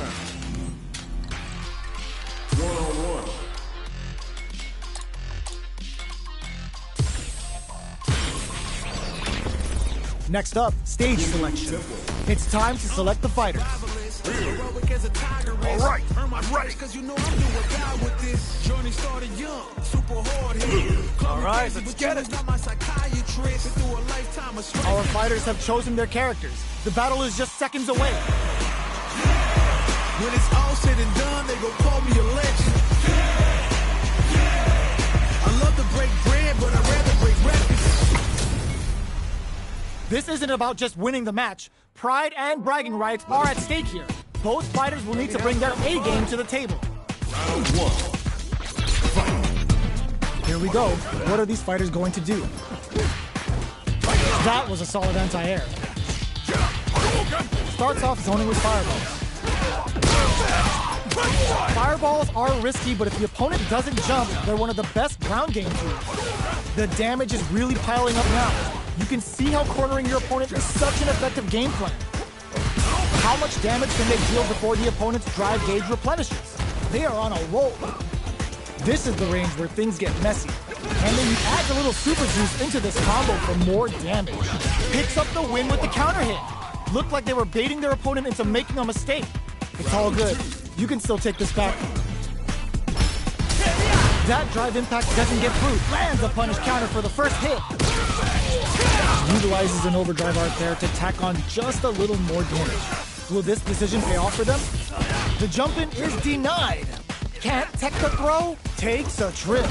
round. 1-on-1. Next up, stage selection. It's time to select the fighters. All right, I'm ready. All right, let's get it. Our fighters have chosen their characters. The battle is just seconds away. When it's all said and done, they gon' call me a legend. I love to break bread, but I'd rather break records. This isn't about just winning the match. Pride and bragging rights are at stake here. Both fighters will need to bring their A game to the table. Round 1. Here we go. What are these fighters going to do? That was a solid anti-air. Starts off zoning with fireballs. Fireballs are risky, but if the opponent doesn't jump, they're one of the best ground game tools. The damage is really piling up now. You can see how cornering your opponent is such an effective game plan. How much damage can they deal before the opponent's drive gauge replenishes? They are on a roll. This is the range where things get messy. And then you add a little super juice into this combo for more damage. Picks up the win with the counter hit. Looked like they were baiting their opponent into making a mistake. It's all good. You can still take this back. That drive impact doesn't get through. Lands a punish counter for the first hit. Utilizes an overdrive art there to tack on just a little more damage. Will this decision pay off for them? The jump-in is denied. Can't tech the throw? Takes a trip.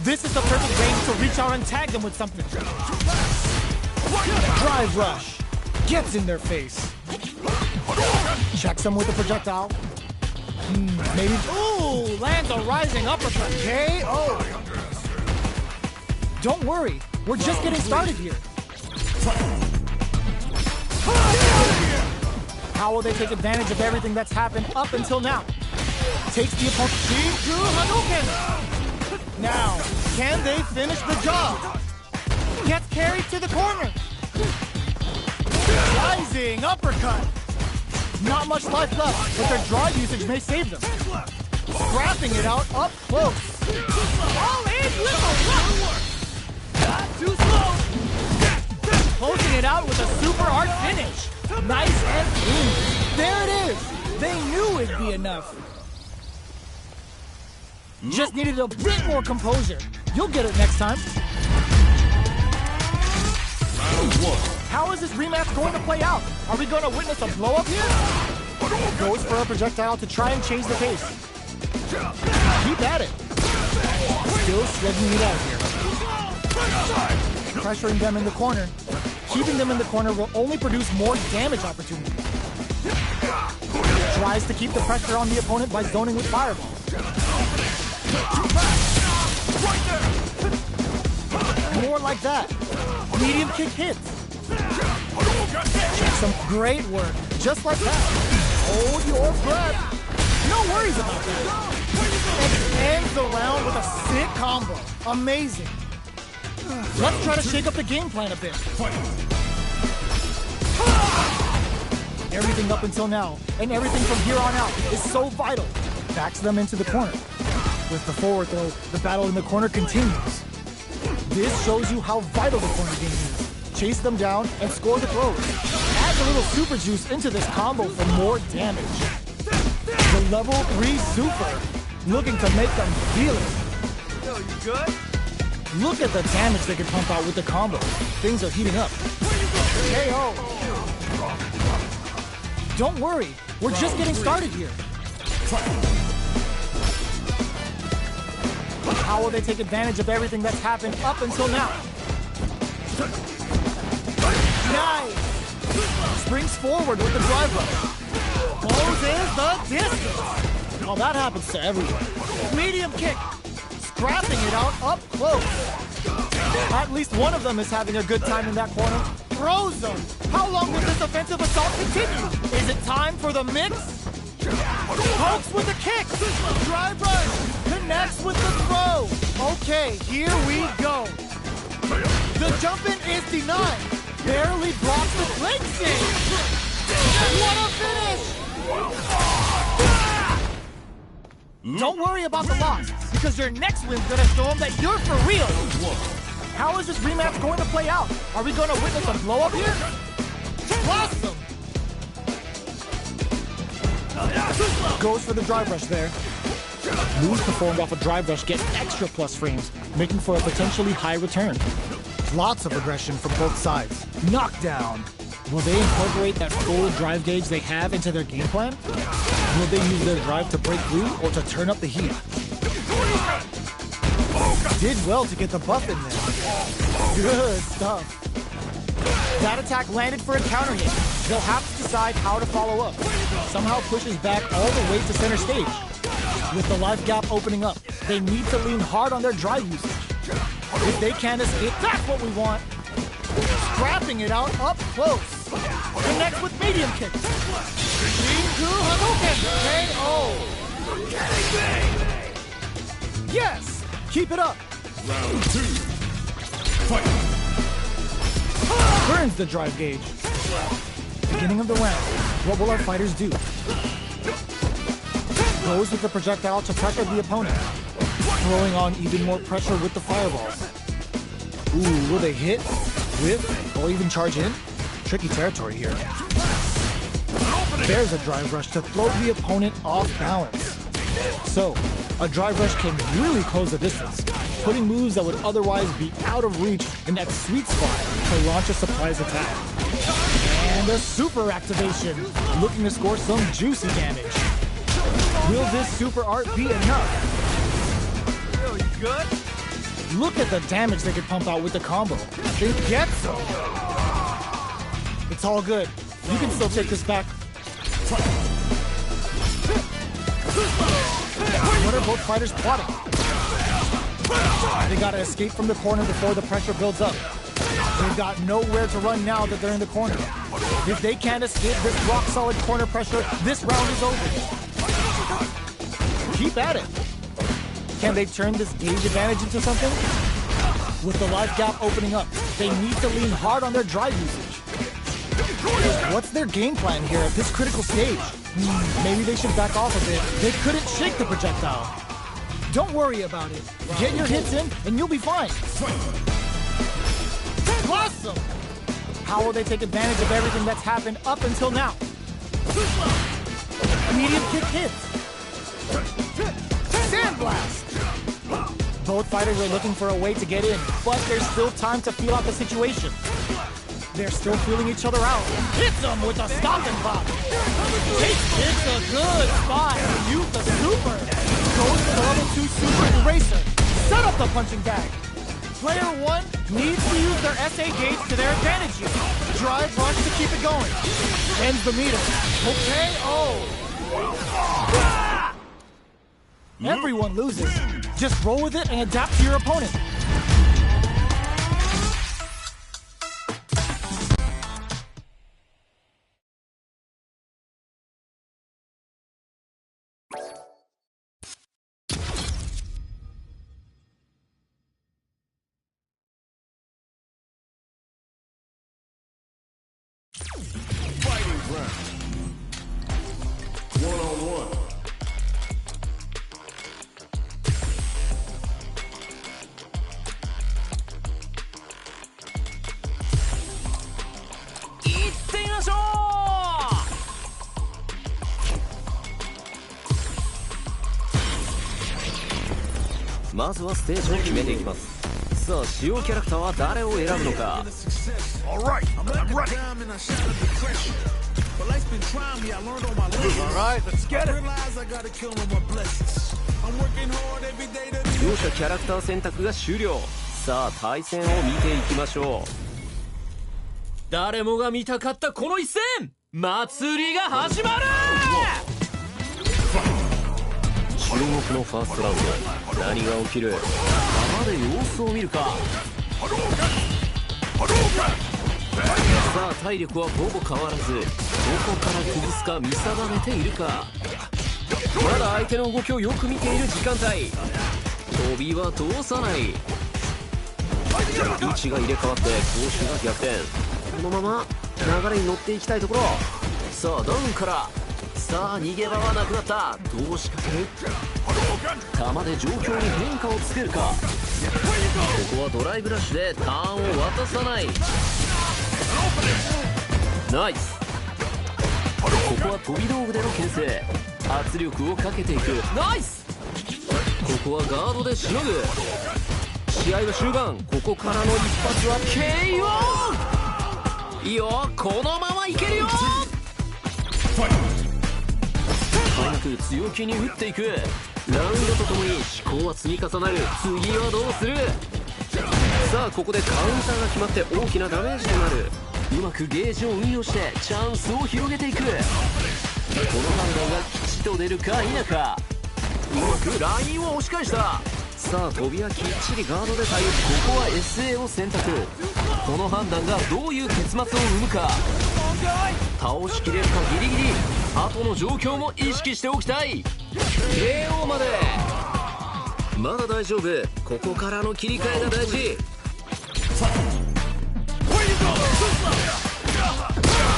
This is the perfect range to reach out and tag them with something. Drive rush. Gets in their face. Checks them with a projectile. Maybe. Ooh, lands a rising uppercut. KO. Don't worry. We're just getting started here. How will they take advantage of everything that's happened up until now? Takes the opponent. Shiku Hadouken! Now, can they finish the job? Gets carried to the corner. Rising uppercut. Not much life left, but their drive usage may save them. Scrapping it out up close. All in with a left. Not too slow. Closing it out with a super hard finish. Nice and clean. There it is. They knew it'd be enough. Just needed a bit more composure. You'll get it next time. Round 1. How is this rematch going to play out? Are we going to witness a blow-up here? Goes for a projectile to try and change the pace. Keep at it. Still slugging it out here. Pressuring them in the corner. Keeping them in the corner will only produce more damage opportunities. Tries to keep the pressure on the opponent by zoning with fireballs. More like that. Medium kick hits. Some great work. Just like that. Hold your breath. No worries about that. And ends the round with a sick combo. Amazing. Let's try to shake up the game plan a bit. Everything up until now, and everything from here on out, is so vital. Backs them into the corner. With the forward throw, the battle in the corner continues. This shows you how vital the corner game is. Chase them down and score the throw. Adds a little super juice into this combo for more damage. The level 3 super, looking to make them feel it. Yo, you good? Look at the damage they can pump out with the combo. Things are heating up. KO. Don't worry, we're just getting started here. How will they take advantage of everything that's happened up until now? Nice! Springs forward with the drive rush. Closes the distance. Oh, that happens to everyone. Medium kick. Scrapping it out up close. At least one of them is having a good time in that corner. Throws them. How long will this offensive assault continue? Is it time for the mix? Pokes with a kick. Drive rush. Connects with the throw. Okay, here we go. The jump-in is denied. Barely blocks the leg save. What a finish! Don't worry about the loss, because your next win's gonna show them that you're for real. How is this rematch going to play out? Are we gonna witness a blow up here? Awesome! Goes for the drive rush there. Moves performed off a drive rush get extra plus frames, making for a potentially high return. Lots of aggression from both sides. Knockdown. Will they incorporate that full drive gauge they have into their game plan? Will they use their drive to break through or to turn up the heat? Did well to get the buff in there. Good stuff. That attack landed for a counter hit. They'll have to decide how to follow up. Somehow pushes back all the way to center stage. With the life gap opening up, they need to lean hard on their drive usage. If they can't escape, that's what we want. Scrapping it out up close. Connects with medium kicks. Shinku Hadouken! KO! Yes! Keep it up! Round 2. Fight! Burns the drive gauge. Beginning of the round. What will our fighters do? Goes with the projectile to pressure the opponent. Throwing on even more pressure with the fireballs. Ooh, will they hit, whip, or even charge in? Tricky territory here. There's a drive rush to throw the opponent off balance. So, a drive rush can really close the distance, putting moves that would otherwise be out of reach in that sweet spot to launch a surprise attack. And a super activation, looking to score some juicy damage. Will this super art be enough? Really good? Look at the damage they could pump out with the combo. They get some. It's all good. You can still take this back. What are both fighters plotting? They gotta escape from the corner before the pressure builds up. They've got nowhere to run now that they're in the corner. If they can't escape this rock-solid corner pressure, this round is over. Keep at it. Can they turn this gauge advantage into something? With the life gap opening up, they need to lean hard on their drive usage. What's their game plan here at this critical stage? Maybe they should back off a bit. They couldn't shake the projectile. Don't worry about it. Get your hits in, and you'll be fine. Awesome! How will they take advantage of everything that's happened up until now? Medium kick hits. Sandblast! Both fighters are looking for a way to get in, but there's still time to feel out the situation. They're still feeling each other out. Hits them with a stomping block. It's a good spot to use the super. Goes for the level 2 super eraser. Set up the punching bag. Player 1 needs to use their SA gauge to their advantage here. Drive rush to keep it going. Ends the meter. Okay, oh. Everyone loses. Just roll with it and adapt to your opponent. Fighting round. 1-on-1. .まずはステージを決めていきます。さあ、使用キャラクターは誰を選ぶのか。 All right, I'm ready. All right, let's get it. 両者キャラクター選択が終了。さあ、対戦を見ていきましょう。誰もが見たかったこの一戦、祭りが始まる。注目のファーストラウンド、何が起きる？浜で様子を見るか。さあ、体力はほぼ変わらず、どこから崩すか見定めているか。まだ相手の動きをよく見ている時間帯。飛びは通さない。位置が入れ替わって攻守が逆転。このまま流れに乗っていきたいところ。さあ、ダウンからさあ逃げ場はなくなった。どう仕掛ける？弾で状況に変化をつけるか。ここはドライブラッシュでターンを渡さない。ナイス。ここは飛び道具での牽制。圧力をかけていく。ナイス。ここはガードでしのぐ。試合は終盤。ここからの一発は KO。 いいよ、このままいけるよ。早く強気に打っていく。ラウンドとともに思考は積み重なる。次はどうする？さあここでカウンターが決まって大きなダメージとなる。うまくゲージを運用してチャンスを広げていく。この判断が吉と出るか否か。うまくラインを押し返した。さあ飛びはきっちりガードで対応。ここは SA を選択。この判断がどういう結末を生むか。倒しきれるかギリギリ。後の状況も意識しておきたい。 KO まで。まだ大丈夫。ここからの切り替えが大事。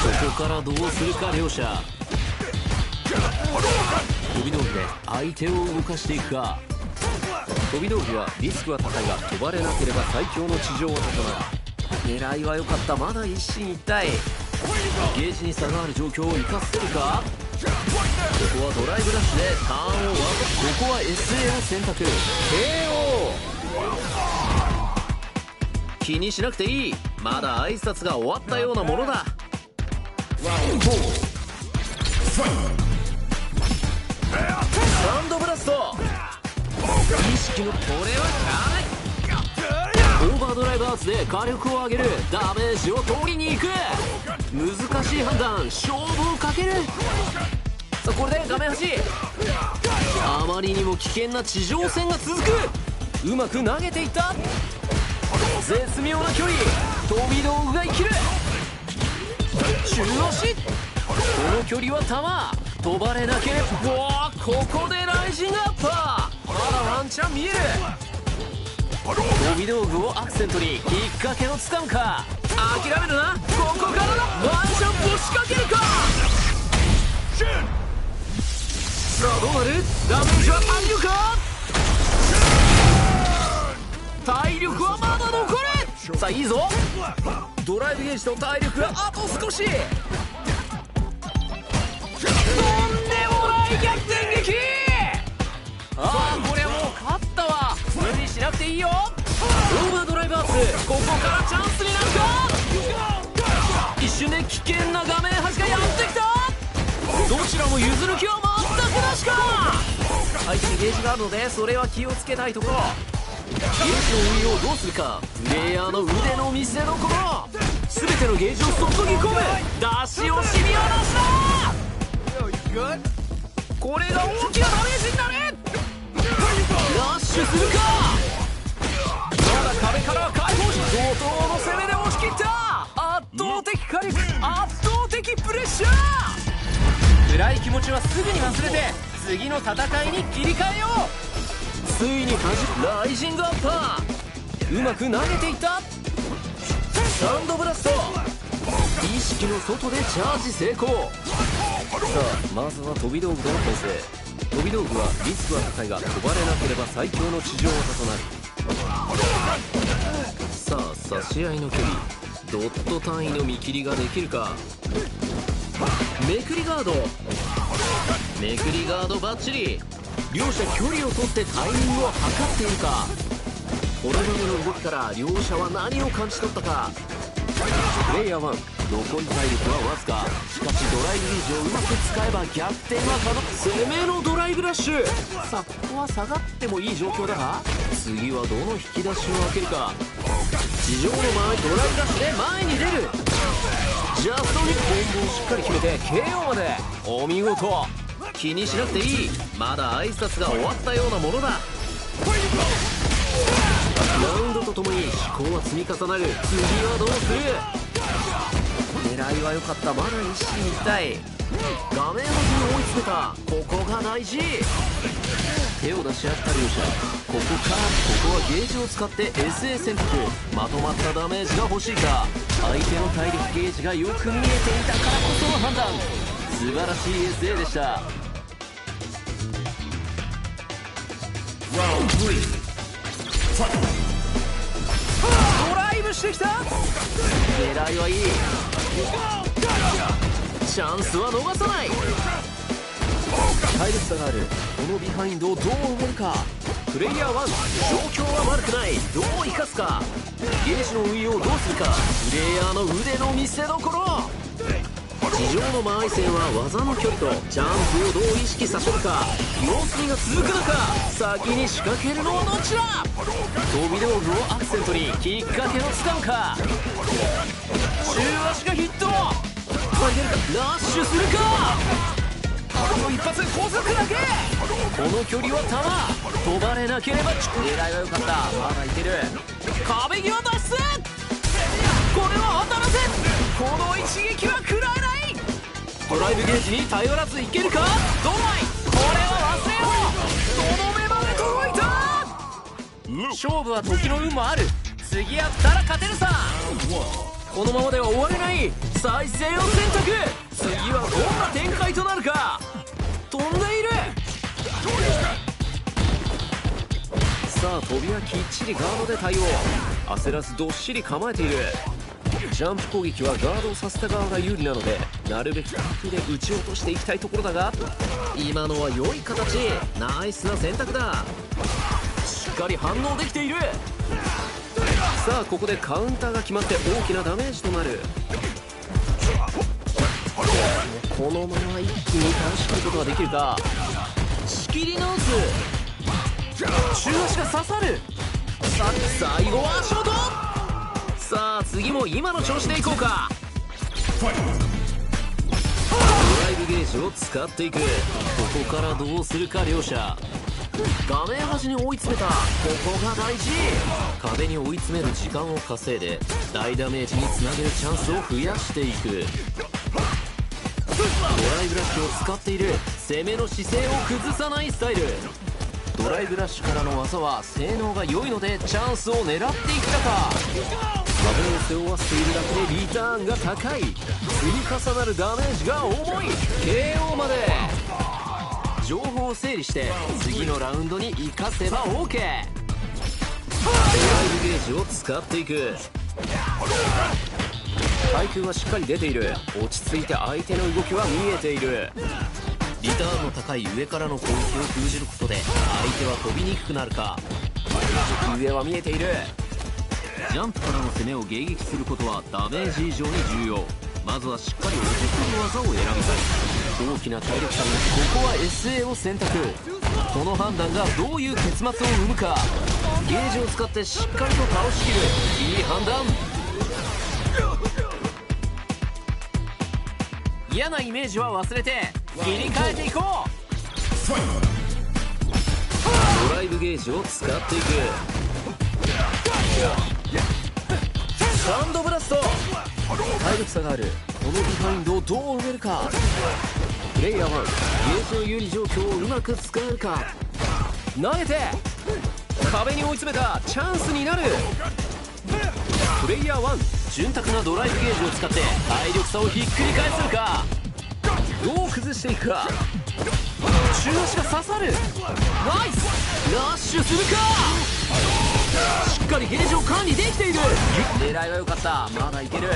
ここからどうするか両者。飛び道具で相手を動かしていくか。飛び道具はリスクは高いが飛ばれなければ最強の地上技となる。狙いは良かった。まだ一進一退。ゲージに差がある状況を生かせるか。ここはドライブラッシュでターンを渡す。ここは SA を選択。 KO。 気にしなくていい。まだ挨拶が終わったようなものだ。サンドブラスト。意識のこれは効かない。オーバードライブアーツで火力を上げる。ダメージを取りに行く。難しい判断。勝負をかける。さあこれで画面端。あまりにも危険な地上戦が続く。うまく投げていった。絶妙な距離。飛び道具が生きる。中押し。この距離は球飛ばれなければ。ここでライジングアッパー。まだワンチャン見える。飛び道具をアクセントに引っ掛けをつかむか。諦めるな。ここからのワンチャンプを仕掛けるか。さあどうなる。ダメージは足りるか。体力はまだ残る。さあいいぞ。ドライブゲージと体力があと少し。とんでもない逆転劇。ああこれはもう勝ったわ。無理しなくていいよ。オーバードライブアーツ。ここからチャンスになるか。一瞬で危険な画面端がやってきた。どちらも譲る気は全くなしか。相手にゲージがあるのでそれは気をつけたいところ。ゲージの運用をどうするか。プレイヤーの腕の見せ所。全てのゲージを注ぎ込む。出し惜しみはなしだ。これが大きなダメージになる。ラッシュするか。まだ壁から解放し怒涛の攻めで押し切った。圧倒的火力、圧倒的プレッシャー。暗い気持ちはすぐに忘れて次の戦いに切り替えよう。ついにライジングアッパー。うまく投げていった。サンドブラスト。意識の外でチャージ成功。さあまずは飛び道具での牽制。飛び道具はリスクは高いが飛ばれなければ最強の地上技となる。さあ差し合いの距離。ドット単位の見切りができるか。めくりガード。めくりガードバッチリ。両者距離を取ってタイミングを測っているか。これまでの動きから両者は何を感じ取ったか。プレイヤー1残り体力はわずか。しかしドライブゲージをうまく使えば逆転は可能。攻めのドライブラッシュ。さあここは下がってもいい状況だが次はどの引き出しを開けるか。地上の前ドライブラッシュで前に出る。ジャストにコンボをしっかり決めて KO まで。お見事。気にしなくていい。まだ挨拶が終わったようなものだ。ラウンドとともに思考は積み重なる。次はどうする。狙いは良かった。まだ一進一退。画面端に追い詰めた。ここが大事。手を出し合った両者。ここはゲージを使って SA 選択。まとまったダメージが欲しいか。相手の体力ゲージがよく見えていたからこその判断。素晴らしい SA でした。ドライブしてきた。狙いはいい。チャンスは逃さない。体力差があるこのビハインドをどう思うか。プレイヤー1、状況は悪くない。どう生かすか。ゲージの運用をどうするか。プレイヤーの腕の見せ所。地上の間合い線は技の距離とジャンプをどう意識させるか。様子見が続く中、先に仕掛けるのはどちら。飛び道具をアクセントにきっかけをつかむか。中足がヒット。ラッシュするか。あと一発小づくだけ。この距離は球飛ばれなければ。狙いは良かった。まだいける。壁際脱出。これは当たらせ。この一撃は食らえない。ドライブゲージに頼らずいけるか。ドライ、これは忘れよう。とどめまで届いた。勝負は時の運もある。次やったら勝てるさ。このままでは終われない。再生を選択。次はどんな展開となるか。飛んでいる。さあ飛びはきっちりガードで対応。焦らずどっしり構えている。ジャンプ攻撃はガードをさせた側が有利なので、なるべく角で打ち落としていきたいところだが、今のは良い形。ナイスな選択だ。しっかり反応できている。さあここでカウンターが決まって大きなダメージとなる。このまま一気に倒しきることができるか。仕切り直す。中足が刺さる。最後はショート。さあ次も今の調子でいこうか。ドライブゲージを使っていく。ここからどうするか両者。画面端に追い詰めた。ここが大事。壁に追い詰める時間を稼いで大ダメージにつなげるチャンスを増やしていく。ドライブラッシュを使っている。攻めの姿勢を崩さないスタイル。ドライブラッシュからの技は性能が良いのでチャンスを狙っていったか。壁を背負わせているだけでリターンが高い。積み重なるダメージが重い。 KO まで。情報を整理して次のラウンドに生かせば OK。 ドライブゲージを使っていく。対空はしっかり出ている。落ち着いて相手の動きは見えている。リターンの高い上からの攻撃を封じることで相手は飛びにくくなるか。上は見えている。ジャンプからの攻めを迎撃することはダメージ以上に重要。まずはしっかり落ち着く技を選びたい。大きな体力差にここは SA を選択。この判断がどういう結末を生むか。ゲージを使ってしっかりと倒しきる。いい判断。嫌なイメージは忘れて切り替えていこう。ドライブゲージを使っていく。サンドブラスト。体力差があるこのビハインドをどう埋めるか。プレイヤー1、ゲージの有利状況をうまく使えるか。投げて壁に追い詰めた。チャンスになる。プレイヤー1、潤沢なドライブゲージを使って体力差をひっくり返せるか。どう崩していくか。中足が刺さる。ナイス。ラッシュするか。しっかりゲージを管理できている。狙いは良かった。まだいける。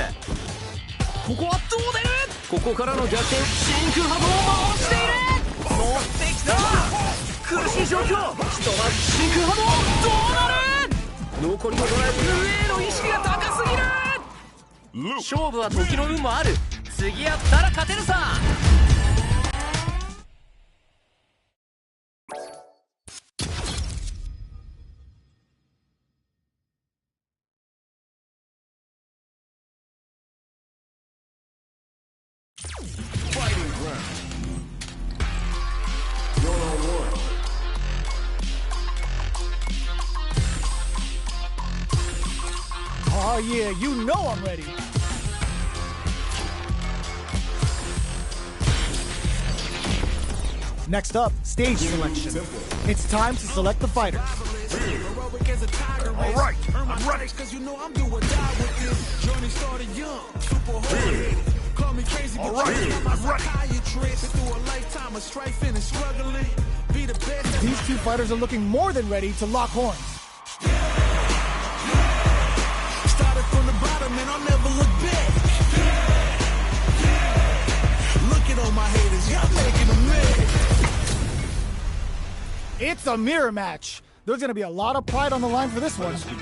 ここはどう出る。ここからの逆転。真空波動を回している。乗ってきた。苦しい状況。ひとまず真空波動どうなる。残りのドライブ上への意識が高すぎる。勝負は時の運もある。次やったら勝てるさ。Oh yeah, you know I'm ready. Next up, stage selection. It's time to select the fighter. race. All right, Earn my I'm ready. stripes, cause you know I'm do or die with this. Journey started young, super hard. Call me crazy, but All right, you know my I'm ready. psychiatrist. Been through a lifetime of strifing and struggling. Be the best. These two fighters are looking more than ready to lock horns. Started from the bottom and I'll never look back. Look at all my haters, y'all making them mad. It's a mirror match. There's going to be a lot of pride on the line for this one. This will be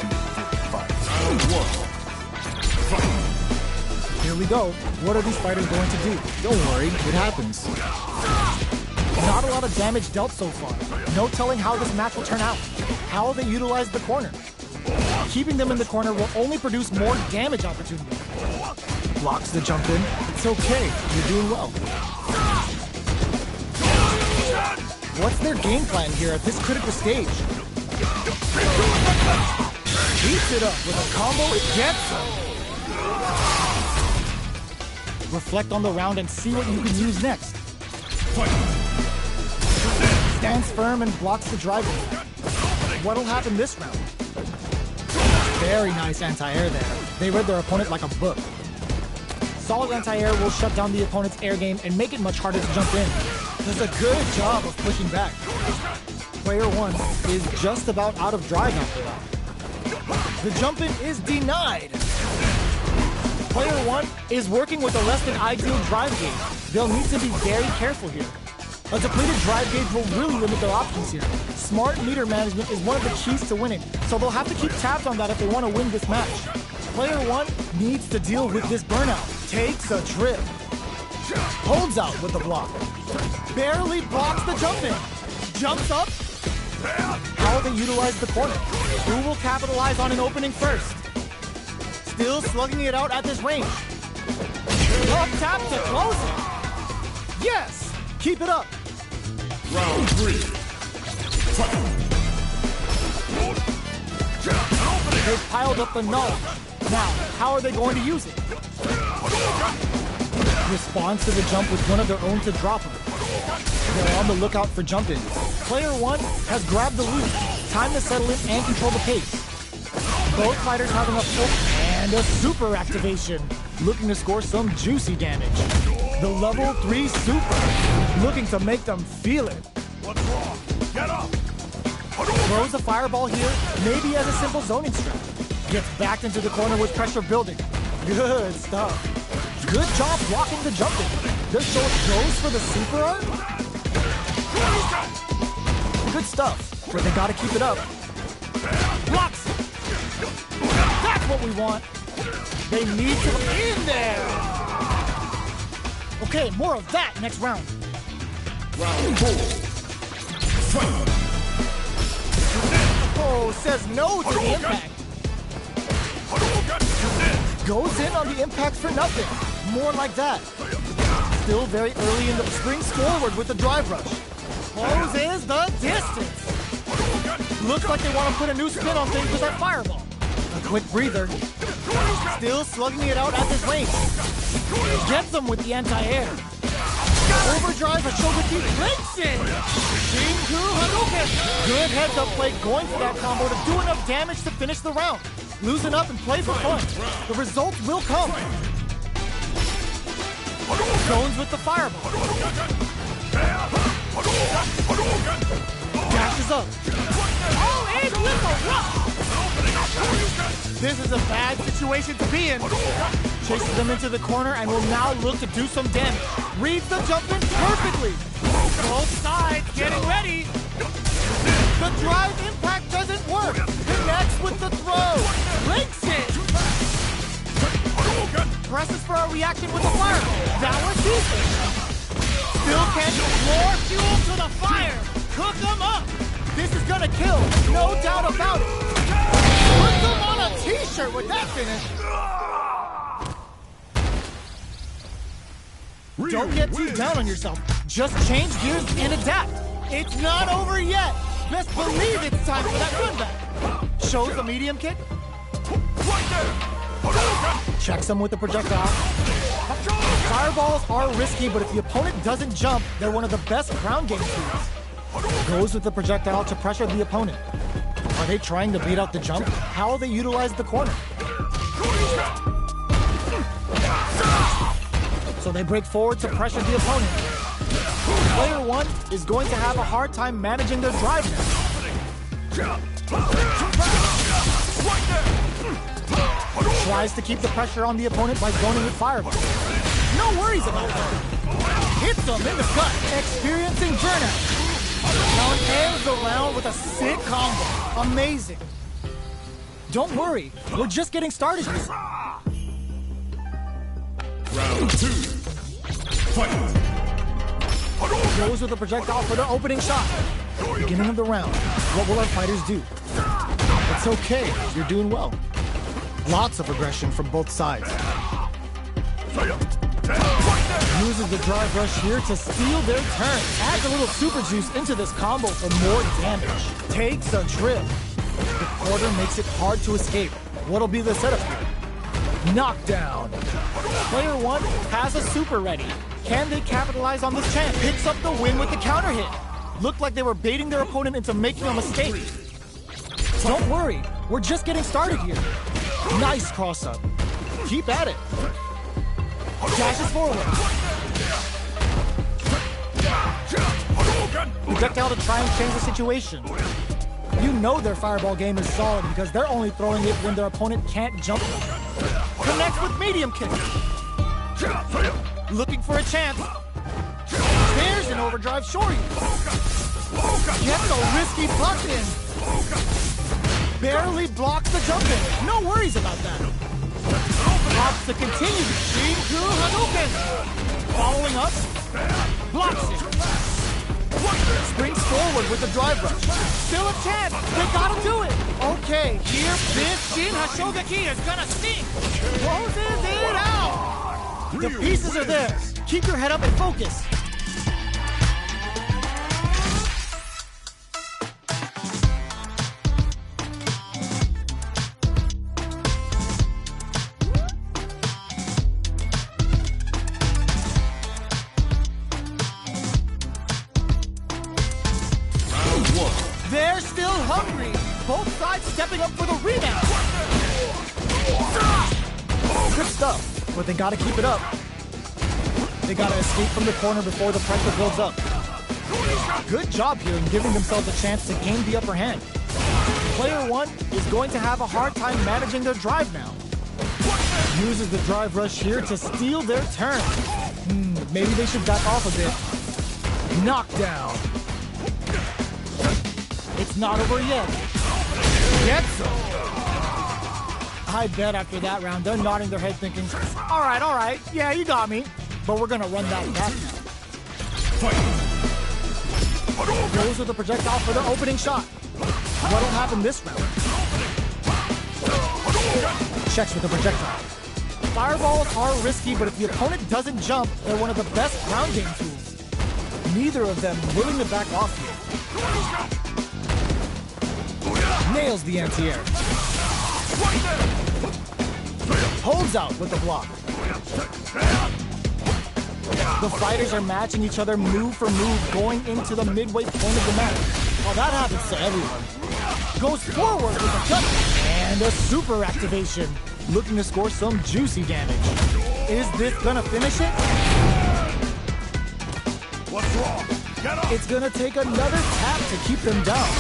the fifth fight. Round one. Here we go. What are these fighters going to do? Don't worry, it happens. Not a lot of damage dealt so far. No telling how this match will turn out. How will they utilize the corner? Keeping them in the corner will only produce more damage opportunities. Blocks the jump in. It's okay. You're doing well. What's their game plan here at this critical stage? Beats it up with a combo. It gets them. Reflect on the round and see what you can use next. Stands firm and blocks the driver. What'll happen this round? Very nice anti-air there. They read their opponent like a book. Solid anti-air will shut down the opponent's air game and make it much harder to jump in. Does a good job of pushing back. Player one is just about out of drive after that. The jump in is denied. Player one is working with a less than ideal drive gauge. They'll need to be very careful here. A depleted drive gauge will really limit their options here. Smart meter management is one of the keys to winning, so they'll have to keep tabs on that if they want to win this match. Player one needs to deal with this burnout. Takes a trip. Holds out with the block. Barely blocks the jump in. Jumps up. How will they utilize the corner? Who will capitalize on an opening first? Still slugging it out at this range. Up tap to close it. Yes! Keep it up. Round three. They've piled up the knowledge. Now, how are they going to use it? Responds to the jump with one of their own to drop him. They're on the lookout for jump-ins. Player one has grabbed the loop. Time to settle in and control the pace. Both fighters having a full and a super activation. Looking to score some juicy damage. The level 3 super. Looking to make them feel it. What's wrong? Get up! Throws a fireball here, maybe as a simple zoning strat. Gets backed into the corner with pressure building. Good stuff. Good job blocking the jump in. This short goes for the super arm. Good stuff, but they gotta keep it up. Blocks it. That's what we want. They need to in there. Okay, more of that next round. Round four. Oh, says no to the impact. Goes in on the impact for nothing. More like that. Still very early in the springs forward with the drive rush. Closes the distance. Looks like they want to put a new spin on things with that fireball. A quick breather. Still slugging it out at this range. Gets them with the anti-air. Overdrive a Shogaki breaks it. Shinku Hadouken. Good heads-up play going for that combo to do enough damage to finish the round. Loosen up and play for fun. The results will come. Zones with the fireball. Dashes up. All in with a rush. This is a bad situation to be in. Chases them into the corner and will now look to do some damage. Reads the jump in perfectly. Both sides getting ready. The drive impact doesn't work. Connects with the throw. Breaks it. Presses for a reaction with the fireball. That was decent. Still can't get more fuel to the fire. Cook them up. This is gonna kill. No doubt about it. Put them on a t-shirt with that finish. Don't get too down on yourself. Just change gears and adapt. It's not over yet. Best believe it's time for that run back. Shows the medium kick. Checks them with the projectile. Fireballs are risky, but if the opponent doesn't jump, they're one of the best ground game tools. Goes with the projectile to pressure the opponent. Are they trying to bait out the jump? How will they utilize the corner? So they break forward to pressure the opponent. Player 1 is going to have a hard time managing their drive now. Tries to keep the pressure on the opponent by zoning with fireball. No worries about that. Hits him in the gut. Experiencing burnout. Now it ends the round with a sick combo. Amazing. Don't worry, we're just getting started here. Round 2. Fight! Goes with a projectile for the opening shot. Beginning of the round. What will our fighters do? It's okay, you're doing well. Lots of aggression from both sides. Uses the drive rush here to steal their turn. Adds a little super juice into this combo for more damage. Takes a trip. The quarter makes it hard to escape. What'll be the setup here? Knockdown. Player 1 has a super ready. Can they capitalize on this chance? Picks up the win with the counter hit. Looked like they were baiting their opponent into making a mistake. Don't worry, we're just getting started here. Nice cross-up. Keep at it. Dashes forward. Projectile to try and change the situation. You know their fireball game is solid because they're only throwing it when their opponent can't jump them. Connects with medium kick. Looking for a chance. There's an overdrive shorty. Gets a risky puck in. Barely blocks the jump in. No worries about that. Drops to continue. Shinku Hadouken. Following up. Blocks it. Springs forward with the drive rush. Still a chance. They gotta do it. Okay, here this Shin Hashogaki is gonna sting. Closes it out. The pieces are there. Keep your head up and focus. They're still hungry. Both sides stepping up for the rebound. Good stuff, but they gotta keep it up. They gotta escape from the corner before the pressure builds up. Good job here in giving themselves a chance to gain the upper hand. Player 1 is going to have a hard time managing their drive now. Uses the drive rush here to steal their turn. Maybe they should back off a bit. Knockdown. It's not over yet. Gets him. I bet after that round, they're nodding their head thinking, all right, yeah, you got me. But we're gonna run that back now. Goes with a projectile for the opening shot. What'll happen this round? Checks with the projectile. Fireballs are risky, but if the opponent doesn't jump, they're one of the best ground game tools. Neither of them willing to back off here. Nails the anti-air. Holds out with the block. The fighters are matching each other move for move going into the midway point of the match. Well, that happens to everyone. Goes forward with a cut and a super activation. Looking to score some juicy damage. Is this gonna finish it? What's wrong? Get up! It's gonna take another tap to keep them down.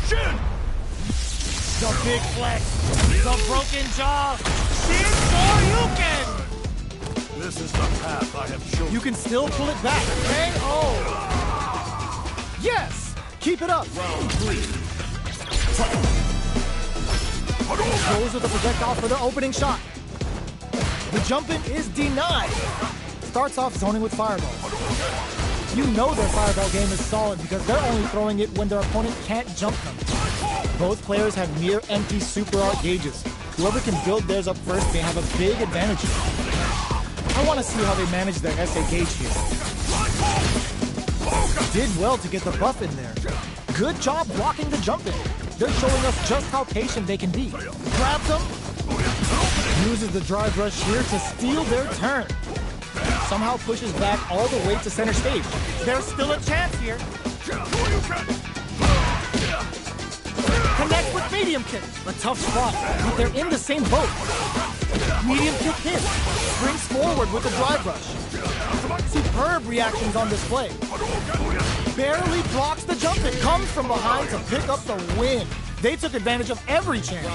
Shin! The big flex, the broken jaw, Shin Shoryuken! This is the path I have chosen. You can still pull it back. KO! Yes! Keep it up! Round 3. Goes with the projectile for the opening shot. The jump-in is denied. Starts off zoning with fireball. You know their fireball game is solid because they're only throwing it when their opponent can't jump them. Both players have near empty super art gauges. Whoever can build theirs up first may have a big advantage here. I want to see how they manage their SA gauge here. Did well to get the buff in there. Good job blocking the jump in. They're showing us just how patient they can be. Grabs them. Uses the drive rush here to steal their turn. Somehow pushes back all the way to center stage. There's still a chance here. medium kick. A tough spot, but they're in the same boat. Medium kick hit. Springs forward with a drive rush. Superb reactions on display. Barely blocks the jump and comes from behind to pick up the win. They took advantage of every chance.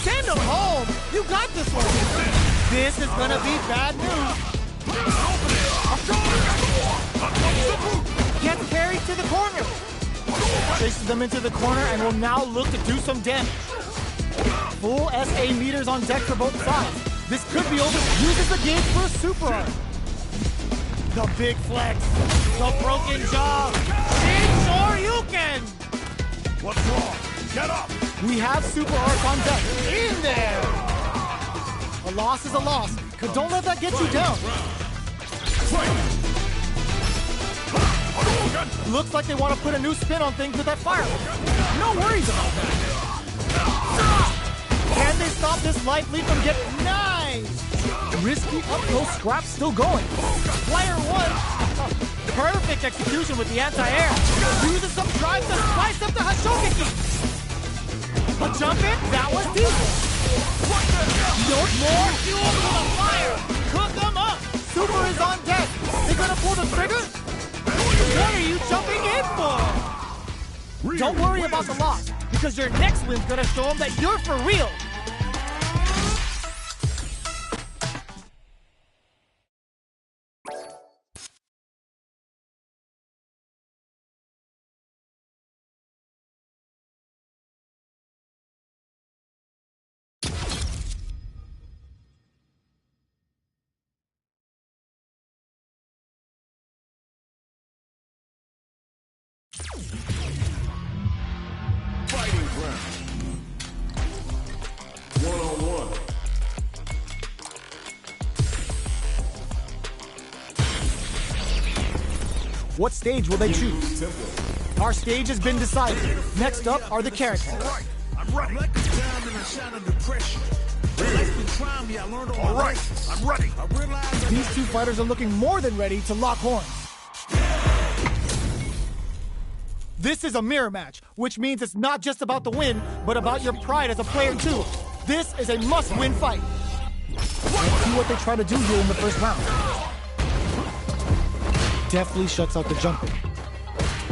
Send him home! You got this one! This is gonna be bad news. Gets carried to the corner. Chases them into the corner and will now look to do some damage. Full SA meters on deck for both sides. This could be over. Uses the gauge for a super arm. The big flex. The broken jaw. Shoryuken! What's wrong? Get up! We have super arts on deck. In there! A loss is a loss, but don't let that get you down. Looks like they want to put a new spin on things with that fire. No worries about that. Can they stop this life lead from getting nice? Risky up close scrap still going. Player one. Perfect execution with the anti-air. Uses some drive to slice up the Hashokiki. A jump in, that was decent. No more fuel for the fire. Cook them up. Super is on deck. They gonna pull the trigger? What are you jumping in for? Don't worry about the loss, because your next win's gonna show them that you're for real. Fighting ground. 1-on-1. What stage will they choose? Our stage has been decided. Next up are the characters. Right, I'm ready. Like a diamond, I shine under pressure. Life's been trying me, I learned all All my right, lessons. I'm ready. I realized These two fighters are looking more than ready to lock horns. This is a mirror match, which means it's not just about the win, but about your pride as a player too. This is a must-win fight. Let's see what they try to do here in the first round. Deftly shuts out the jumping.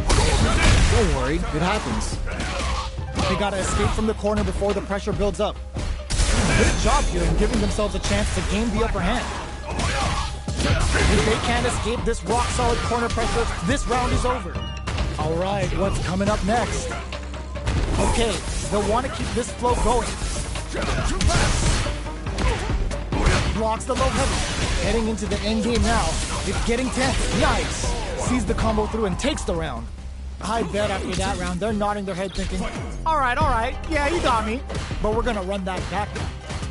Don't worry, it happens. They gotta escape from the corner before the pressure builds up. Good job here in giving themselves a chance to gain the upper hand. If they can't escape this rock-solid corner pressure, this round is over. All right, what's coming up next? Okay, they'll want to keep this flow going. Blocks the low heavy. Heading into the end game now. It's getting tense. Nice. Sees the combo through and takes the round. I bet after that round, they're nodding their head thinking, all right, yeah, you got me. But we're gonna run that back.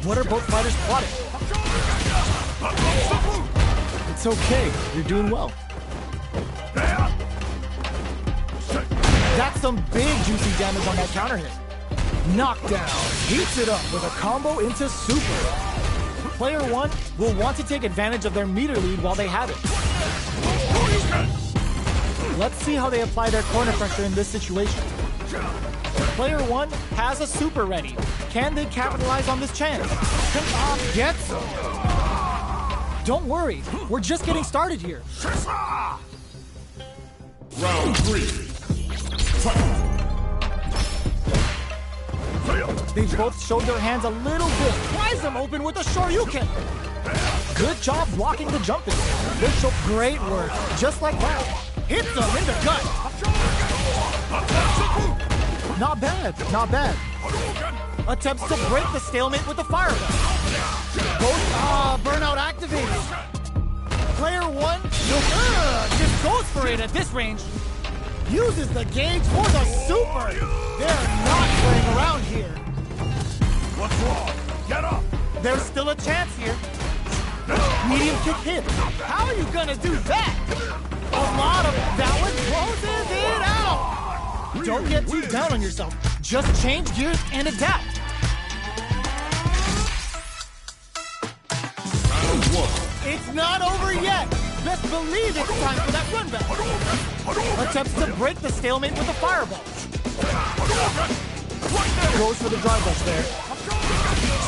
What are both fighters plotting? It's okay, you're doing well. That's some big juicy damage on that counter hit. Knockdown, heats it up with a combo into super. Player one will want to take advantage of their meter lead while they have it. Let's see how they apply their corner pressure in this situation. Player one has a super ready. Can they capitalize on this chance? Gets them. Don't worry, we're just getting started here. Round 3. They both showed their hands a little bit. Pries them open with a Shoryuken. Good job blocking the jumping. They show great work, just like that. Hits them in the gut. Not bad, not bad. Attempts to break the stalemate with the fireball. Both, burnout activated. Player one just goes for it at this range. Uses the gauge for the super. They're not playing around here. What's wrong? Get up! There's still a chance here. Medium kick hit. How are you gonna do that? A lot of that one closes it out. Don't get too down on yourself. Just change gears and adapt. It's not over yet. Best believe it's time for that run back. Attempts to break the stalemate with a fireball. Goes for the drive rush there.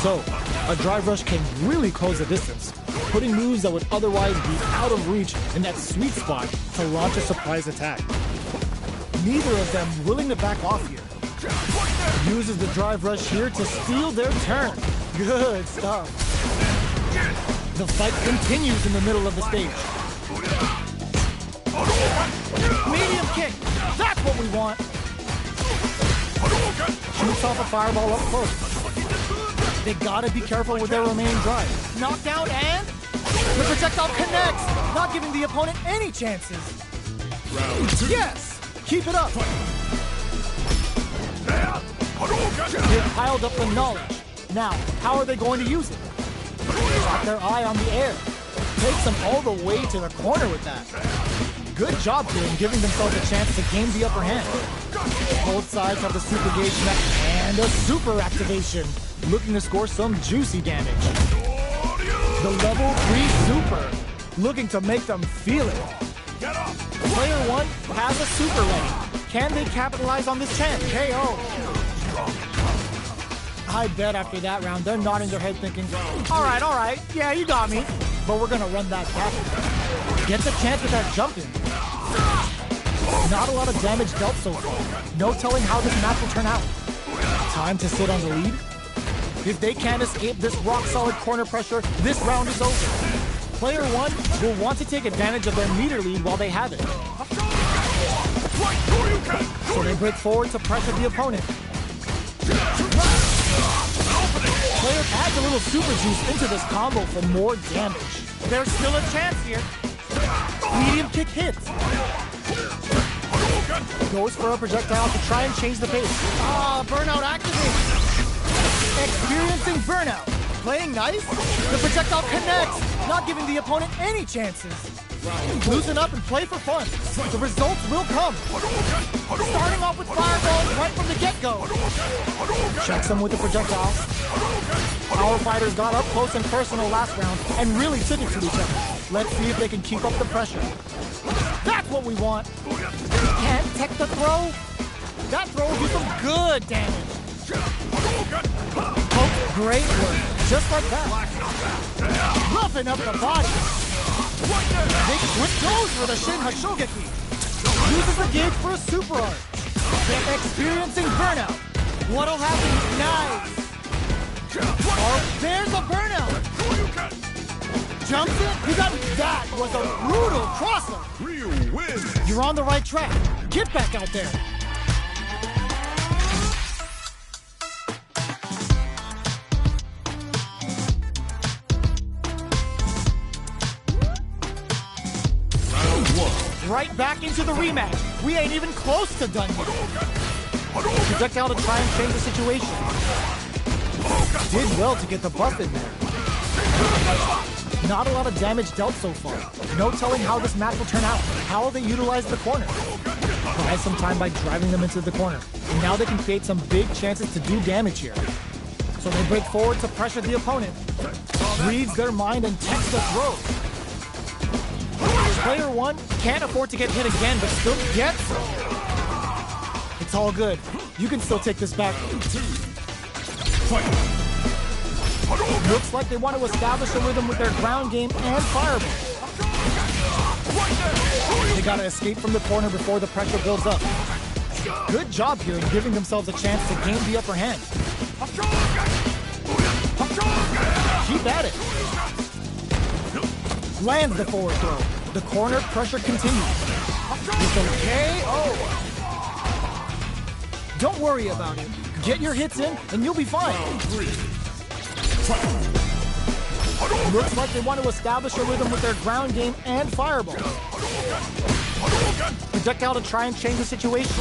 So, a drive rush can really close the distance, putting moves that would otherwise be out of reach in that sweet spot to launch a surprise attack. Neither of them willing to back off here. Uses the drive rush here to steal their turn. Good stuff. The fight continues in the middle of the stage. Medium kick. That's what we want. Shoots off a fireball up close. They gotta be careful with their remaining drive. Knockdown and the projectile connects, not giving the opponent any chances. Yes! Keep it up. They've piled up the knowledge. Now, how are they going to use it? Got their eye on the air. Takes them all the way to the corner with that. Good job here in giving themselves a chance to gain the upper hand. Both sides have the super gauge net and a super activation, looking to score some juicy damage. The level 3 super, looking to make them feel it. Player 1 has a super ready. Can they capitalize on this chance? KO. I bet after that round, they're nodding their head thinking, all right, yeah, you got me. But we're gonna run that back. Get the chance with that jump in. Not a lot of damage dealt so far. No telling how this match will turn out. Time to sit on the lead. If they can't escape this rock-solid corner pressure, this round is over. Player 1 will want to take advantage of their meter lead while they have it. So they break forward to pressure the opponent. Player adds a little super juice into this combo for more damage. There's still a chance here. Medium kick hits. Goes for a projectile to try and change the pace. Burnout activated. Experiencing burnout. Playing nice. The projectile connects, not giving the opponent any chances. Loosen up and play for fun. The results will come. Starting off with fireballs right from the get-go. Checks them with the projectile. Our fighters got up close and personal last round and really took it to each other. Let's see if they can keep up the pressure. That's what we want. Can't tech the throw. That throw will do some good damage. Oh, great work. Just like that. Roughing up the body. Big quick goes for the Shin Hashogeki. Uses the gauge for a super art. They're experiencing burnout. What'll happen? Nice. Oh, there's a burnout. Jumps it. You got that. Was a brutal crosser. Ryu wins. You're on the right track. Get back out there. Right back into the rematch. We ain't even close to done yet. Projectile to try and change the situation. Did well to get the buff in there. Not a lot of damage dealt so far. No telling how this match will turn out. How will they utilize the corner? Buy some time by driving them into the corner. And now they can create some big chances to do damage here. So they break forward to pressure the opponent. Reads their mind and techs the throw. Player 1 can't afford to get hit again, but still gets it. It's all good. You can still take this back. Looks like they want to establish a rhythm with their ground game and fireball. They gotta escape from the corner before the pressure builds up. Good job here in giving themselves a chance to gain the upper hand. Keep at it. Lands the forward throw. The corner pressure continues. With a KO. Don't worry about it. Get your hits in and you'll be fine. Looks like they want to establish a rhythm with their ground game and fireball. Projectile to try and change the situation.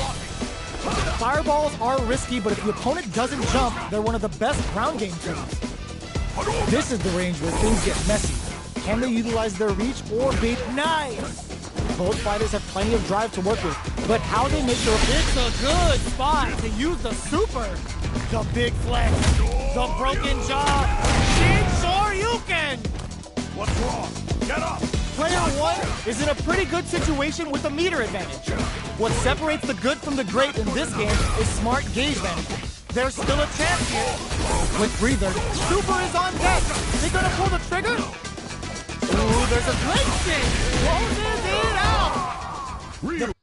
Fireballs are risky, but if the opponent doesn't jump, they're one of the best ground game teams. This is the range where things get messy. Can they utilize their reach or bait? Nice! Both fighters have plenty of drive to work with, but how they make their... It's a good spot to use the super. The big flex. The broken jaw. Shin Shoryuken! What's wrong? Get up! Player 1 is in a pretty good situation with a meter advantage. What separates the good from the great in this game is smart gauge management. There's still a chance here. With breather, Super is on deck. They gonna pull the trigger? Ooh, there's a great shit. Closes it out. The